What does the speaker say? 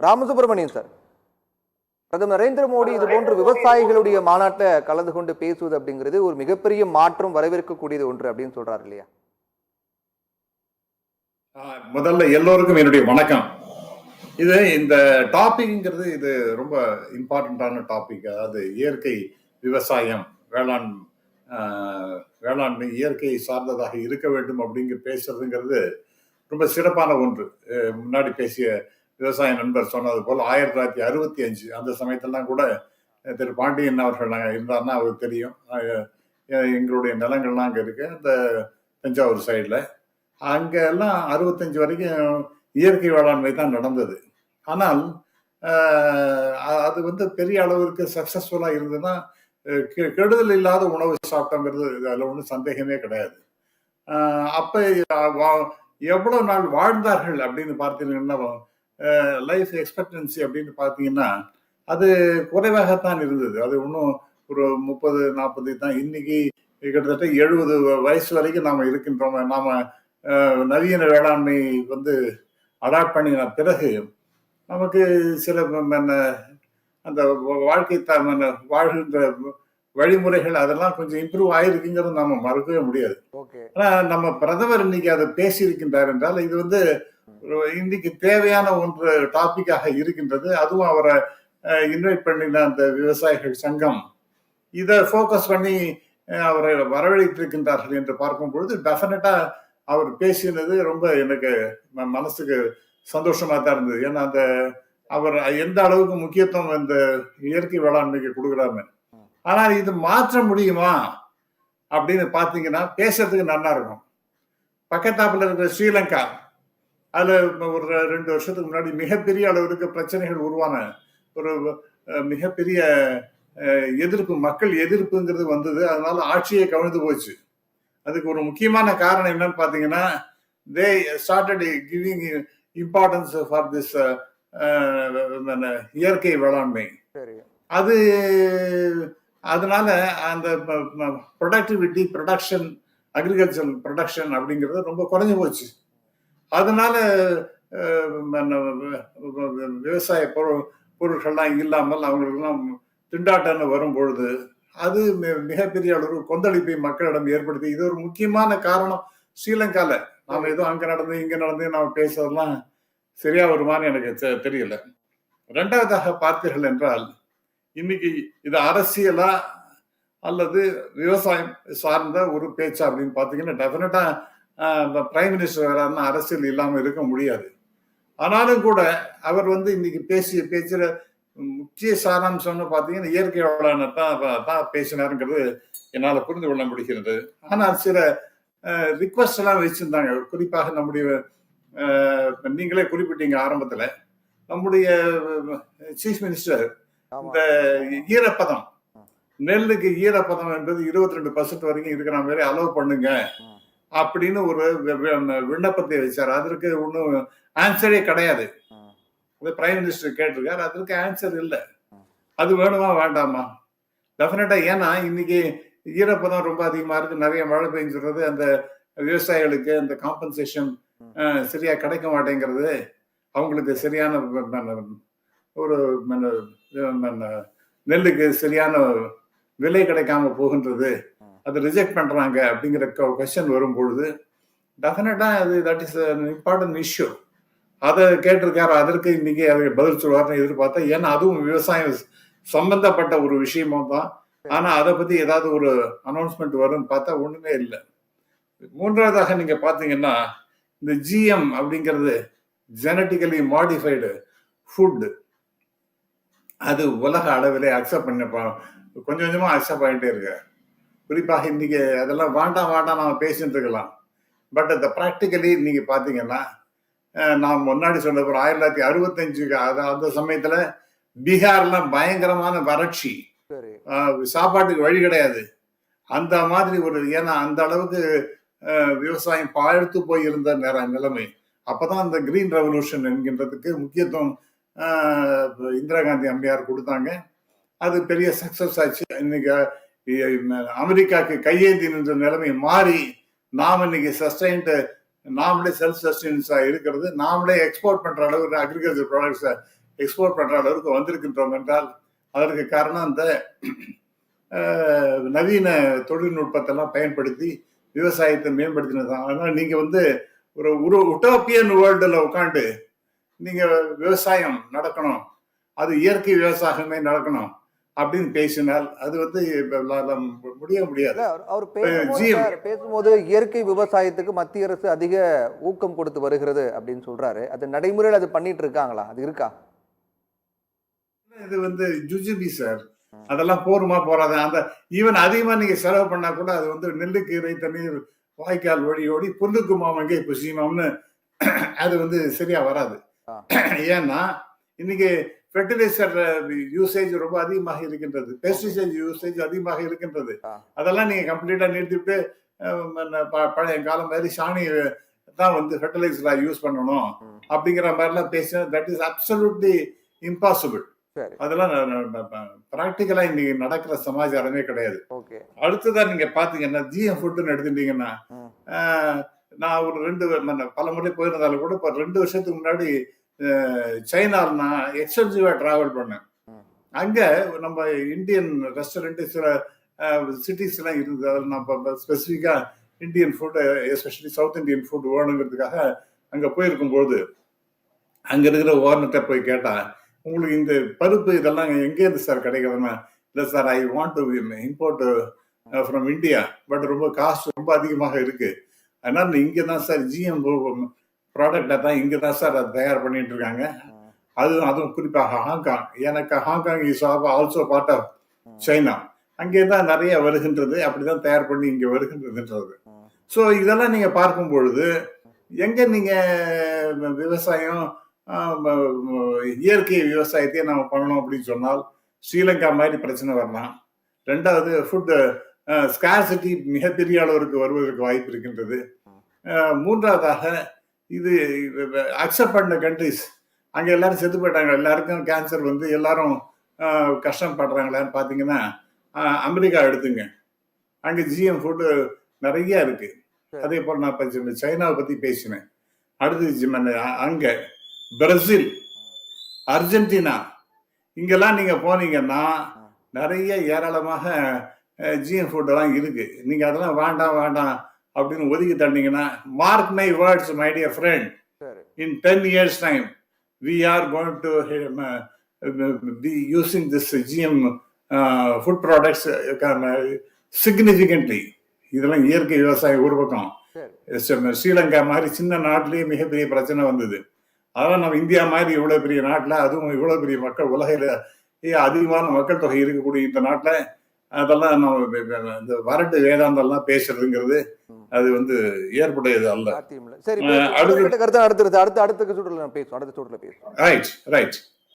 Ramasubramanian sir, பிரதமர் நரேந்திர மோடி இது போன்ற விவசாயிகளுடைய மாநாட்டில் கலந்து கொண்டு பேசுவது அப்படிங்கிறது ஒரு மிகப்பெரிய மாற்றம், வரவேற்கக்கூடியது ஒன்று அப்படின்னு சொல்றாரு இல்லையா? முதல்ல எல்லோருக்கும் என்னுடைய வணக்கம். இந்த டாபிக்ங்கிறது இது ரொம்ப இம்பார்ட்டண்டான டாபிக். அதாவது இயற்கை விவசாயம், வேளாண்மை இயற்கை சார்ந்ததாக இருக்க வேண்டும் அப்படிங்கிற பேசுறதுங்கிறது ரொம்ப சிறப்பான ஒன்று. முன்னாடி பேசிய விவசாய நண்பர் சொன்னது போல் 1965 அந்த சமயத்திலாம் கூட திரு பாண்டியன் அவர்கள் இருந்தார்னா அவருக்கு தெரியும். எங்களுடைய நிலங்கள்லாம் அங்கே இருக்கு, அந்த தஞ்சாவூர் சைடில். அங்கெல்லாம் 65 வரைக்கும் இயற்கை வேளாண்மை தான் நடந்தது. ஆனால் அது பெரிய அளவிற்கு சக்சஸ்ஃபுல்லாக இருந்ததுன்னா கெடுதல் இல்லாத உணவு சாப்பிட்டோங்கிறது அதில் ஒன்றும் சந்தேகமே கிடையாது. அப்போ எவ்வளோ நாள் வாழ்ந்தார்கள் அப்படின்னு பார்த்தீங்கன்னா, லைஃப் எக்ஸ்பெக்டன்சி அப்படின்னு பார்த்தீங்கன்னா அது குறைவாகத்தான் இருந்தது. அது இன்னும் ஒரு 30-40 தான். இன்னைக்கு கிட்டத்தட்ட 70 வயசு வரைக்கும் நாம் இருக்கின்றோம். நாம் நவீன வேளாண்மை அடாப்ட் பண்ணின பிறகு நமக்கு சில அந்த வாழ்க்கை வாழ்கின்ற வழிமுறைகள் அதெல்லாம் கொஞ்சம் இம்ப்ரூவ் ஆயிருக்குங்கிறது நம்ம மறக்கவே முடியாது. ஆனா நம்ம பிரதமர் இன்னைக்கு அதை பேசியிருக்கின்றார் என்றால் இது இன்னைக்கு தேவையான ஒன்று டாபிக்காக இருக்கின்றது. அதுவும் அவரை இன்வைட் பண்ணின அந்த விவசாயிகள் சங்கம் இதை ஃபோக்கஸ் பண்ணி அவரை வரவழைத்திருக்கின்றார்கள் என்று பார்க்கும் பொழுது டெஃபினட்டா அவர் பேசினது ரொம்ப எனக்கு மனசுக்கு சந்தோஷமா தான் இருந்தது. ஏன்னா அவர் எந்த அளவுக்கு முக்கியத்துவம் இந்த இயற்கை வேளாண்மைக்கு கொடுக்குறாரு. ஆனால் இது மாற்ற முடியுமா அப்படின்னு பார்த்தீங்கன்னா பேசுறதுக்கு நல்லா இருக்கும். பக்கத்தாப்புல இருக்கிற ஸ்ரீலங்கா, அதுல ஒரு 2 வருஷத்துக்கு முன்னாடி மிகப்பெரிய அளவுக்கு பிரச்சனைகள் உருவான ஒரு மிகப்பெரிய எதிர்ப்பு, மக்கள் எதிர்ப்புங்கிறது வந்தது. அதனால ஆட்சியை கவிழ்ந்து போச்சு. அதுக்கு ஒரு முக்கியமான காரணம் என்னன்னு பாத்தீங்கன்னா, they started giving importance for this இயற்கை வேளாண்மை. அதனால அந்த ப்ரொடக்டிவிட்டி, ப்ரொடக்ஷன், அக்ரிகல்ச்சர் ப்ரொடக்ஷன் அப்படிங்கிறது ரொம்ப குறைஞ்சு போச்சு. அதனால விவசாய பொருட்கள்லாம் இல்லாமல் அவங்களுக்கெல்லாம் திண்டாட்டம்னு வரும் பொழுது அது மிகப்பெரிய அளவு கொந்தளிப்பை மக்களிடம் ஏற்படுத்தி. இது ஒரு முக்கியமான காரணம். ஸ்ரீலங்கால நாம ஏதோ அங்க நடந்து இங்க நடந்து நாம பேசுறதெல்லாம் சரியா வருமானு எனக்கு தெரியல. ரெண்டாவதாக பார்த்தீர்கள் என்றால், இன்னைக்கு இது அரசியலா அல்லது விவசாயம் சார்ந்த ஒரு பேச்சா அப்படின்னு பாத்தீங்கன்னா, டெஃபினட்டா பிரைம் மினிஸ்டர் வராருன்னா அரசியல் இல்லாம இருக்க முடியாது. ஆனாலும் கூட அவர் இன்னைக்கு பேசிய பேச்சுல முக்கிய சாராம்சம்னு பார்த்தீங்கன்னா இயற்கை வேளாண் தான் பேசினாருங்கிறது என்னால் புரிந்து கொள்ள முடிகிறது. ஆனால் சில ரிக்வஸ்ட் எல்லாம் வச்சிருந்தாங்க. குறிப்பாக நம்முடைய நீங்களே குறிப்பிட்டீங்க ஆரம்பத்துல, நம்முடைய சீஃப் மினிஸ்டர் இந்த ஈரப்பதம், நெல்லுக்கு ஈரப்பதம் என்பது 22% வரைக்கும் இருக்கிற மாதிரி அலோவ் பண்ணுங்க அப்படின்னு ஒரு விண்ணப்பத்தை வச்சார். அதற்கு ஒன்றும் ஆன்சரே கிடையாது. பிரைம் மினிஸ்டர் கேட்டிருக்காரு, அதற்கு ஆன்சர் இல்லை. அது வேணுமா வேண்டாமா? டெஃபினட்டா. ஏன்னா இன்னைக்கு ஈரப்பதம் ரொம்ப அதிகமா இருக்கு, நிறைய மழை பெஞ்சுறது, அந்த விவசாயிகளுக்கு அந்த காம்பன்சேஷன் சரியா கிடைக்க மாட்டேங்கிறது, அவங்களுக்கு சரியான ஒரு நெல்லுக்கு சரியான விலை கிடைக்காம போகின்றது, அதை ரிஜெக்ட் பண்றாங்க அப்படிங்கிற கொஸ்டின் வரும் பொழுது டெஃபினட்டா தட் இஸ் இம்பார்ட்டன்ட் இஷ்யூ. அதை கேட்டிருக்காரு. அதற்கு இன்னைக்கு அதை பதில் சொல்வார்னு எதிர்பார்த்தா. ஏன்னா அதுவும் விவசாயம் சம்பந்தப்பட்ட ஒரு விஷயமா தான். ஆனா அதை பத்தி ஏதாவது ஒரு அனௌன்ஸ்மெண்ட் வரும்னு பார்த்தா ஒண்ணுமே இல்லை. மூன்றாவதாக நீங்க பாத்தீங்கன்னா, இந்த GM அப்படிங்கிறது ஜெனட்டிக்கலி மாடிஃபைடு ஃபுட், அது உலக அளவிலே அக்செப்ட் பண்ண கொஞ்சம் கொஞ்சமா அக்செப்ட் பண்ணிட்டே இருக்கு. குறிப்பாக இன்னைக்கு அதெல்லாம் வேண்டாம் நாம பேசிட்டு இருக்கலாம். பட் அந்த ப்ராக்டிக்கலி நீங்க பாத்தீங்கன்னா, நான் முன்னாடி சொன்ன 1965 அந்த சமயத்துல பீகார்லாம் பயங்கரமான வறட்சி, சாப்பாட்டுக்கு வழி கிடையாது. அந்த மாதிரி ஏன்னா அந்த அளவுக்கு விவசாயம் பாழ்த்து போயிருந்த நிலைமை. அப்பதான் அந்த கிரீன் ரெவல்யூஷன் என்கின்றதுக்கு முக்கியத்துவம் இந்திரா காந்தி அம்மையார் கொடுத்தாங்க. அது பெரிய சக்சஸ் ஆச்சு. இன்னைக்கு அமெரிக்காவுக்கு கையேந்தி நின்ற நிலைமை மாறி நாம் இன்னைக்கு நாமளே செல்ஃப் சஸ்டெயின்ஸா இருக்கிறது, நாமளே எக்ஸ்போர்ட் பண்ற அளவுக்கு அக்ரிகல்ச்சர் ப்ராடக்ட்ஸை எக்ஸ்போர்ட் பண்ற அளவுக்கு வந்திருக்கின்றோம் என்றால் அதற்கு காரணம் அந்த நவீன தொழில்நுட்பத்தை எல்லாம் பயன்படுத்தி விவசாயத்தை மேம்படுத்தினது தான். அதனால நீங்க வந்து ஒரு உட்டோப்பியன் வேர்ல்டுல உட்காந்து நீங்க விவசாயம் நடக்கணும், அது இயற்கை விவசாயமே நடக்கணும் அப்படின்னு பேசினால் அது வந்து முடியாது. அவர் பேசும்போது இயற்கை விவசாயத்துக்கு மத்திய அரசு அதிக ஊக்கம் கொடுத்து வருகிறது அப்படின்னு சொல்றாரு. அது நடைமுறையில் அது பண்ணிட்டு இருக்காங்களா? அது இருக்கா? இது வந்து ஜுஜுபி சார், அதெல்லாம் போருமா போறாது. அந்த ஈவன் அதிகமா நீங்க செலவு பண்ணா கூட அது வந்து நெல்லுக்கீரை தண்ணீர் வாய்க்கால் ஓடி ஓடி புல்லுக்கு மாமங்கே புசிமாம்னு அது வந்து சரியா வராது. ஏன்னா இன்னைக்கு ஃபெர்டிலைசர் யூசேஜ் ரொம்ப அதிகமாக இருக்கின்றது, பெஸ்டிசைட் யூசேஜ் அதிகமாக இருக்கின்றது. அதெல்லாம் நீங்க கம்ப்ளீட்டா நிறுத்திட்டு பழைய காலம் மாதிரி சாணி தான் வந்து ஃபெர்டிலைசரா யூஸ் பண்ணணும் அப்படிங்கிற மாதிரிலாம் பேச தட் இஸ் அப்சல்யூட்லி இம்பாசிபிள். அதெல்லாம் பிராக்டிக்கலா இன்னைக்கு நடக்கிற சமாச்சாரமே கிடையாது. அடுத்ததான் நீங்க பாத்தீங்கன்னா ஜிஎம் ஃபுட்னு எடுத்துட்டீங்கன்னா, நான் ஒரு பல முறை போயிருந்தாலும் கூட இப்ப 2 வருஷத்துக்கு முன்னாடி சைனால நான் எக்ஸ்டென்சிவா டிராவல் பண்ணேன். அங்க நம்ம இந்தியன் ரெஸ்டாரண்ட் சில சிட்டிஸ் எல்லாம் இருந்தது. அதில் நான் ஸ்பெசிஃபிக்கா Indian food, especially south Indian food வேணுங்கிறதுக்காக அங்க போயிருக்கும்போது அங்க இருக்கிற ஓனர்கிட்ட போய் கேட்டா, உங்களுக்கு இந்த பருப்பு இதெல்லாம் எங்கேருந்து சார் கிடைக்கிறதுன்னா, இல்லை sir I want to import from India, but ரொம்ப காஸ்ட் ரொம்ப அதிகமாக இருக்கு, அதனால இங்கே தான் சார் ஜிஎம் ப்ராடக்டை தான் இங்கே தான் சார் அதை தயார் பண்ணிட்டு இருக்காங்க. அதுவும் குறிப்பாக ஹாங்காங், எனக்கு Hong Kong is also part of China, அங்கே தான் நிறைய வருகின்றது, அப்படிதான் தயார் பண்ணி இங்கே வருகின்றதுன்றது. ஸோ இதெல்லாம் நீங்க பார்க்கும் பொழுது எங்க நீங்க விவசாயம் இயற்கை விவசாயத்தையே நம்ம பண்ணணும் அப்படின்னு சொன்னால் ஸ்ரீலங்கா மாதிரி பிரச்சனை வரலாம். ரெண்டாவது ஃபுட் ஸ்கார்சிட்டி மிகப்பெரிய அளவிற்கு வருவதற்கு வாய்ப்பு இருக்கின்றது. மூன்றாவதாக இது அக்செப்ட் பண்ண கண்ட்ரிஸ், அங்கே எல்லாரும் செத்து போயிட்டாங்க, எல்லாருக்கும் கேன்சர் வந்து எல்லாரும் கஷ்டப்படுறாங்களான்னு பார்த்தீங்கன்னா அமெரிக்கா எடுத்துங்க, அங்கே ஜிஎம் ஃபுட்டு நிறைய இருக்கு. அதே போல் நான் சைனாவை பற்றி பேசினேன். அடுத்து அங்கே பிரேசில், அர்ஜென்டினா, இங்கெல்லாம் நீங்க போனீங்கன்னா நிறைய ஏராளமாக ஜிஎம் ஃபுட் எல்லாம் இருக்கு. நீங்க அதெல்லாம் வேண்டாம் வேண்டாம் அப்படின்னு ஒதுக்கி தந்தீங்கன்னா, mark my words my dear friend, in 10 years time we are going to be using this GM food products significantly. இதெல்லாம் இயற்கை விவசாயம் ஒரு பக்கம். ஸ்ரீலங்கா மாதிரி சின்ன நாட்டிலேயே மிகப்பெரிய பிரச்சனை வந்தது. அதெல்லாம் நம்ம இந்தியா மாதிரி இவ்வளவு பெரிய நாட்டில், அதுவும் இவ்வளவு பெரிய மக்கள், உலகில அதிகமான மக்கள் தொகை இருக்கக்கூடிய இந்த நாட்டில் அதெல்லாம் நம்ம இந்த வரட்டு வேதாந்தெல்லாம் பேசுறதுங்கிறது அது வந்து ஏற்புடையது அல்ல. சரி, அடுத்த சுற்றுல பேசுவோம். ரைட்.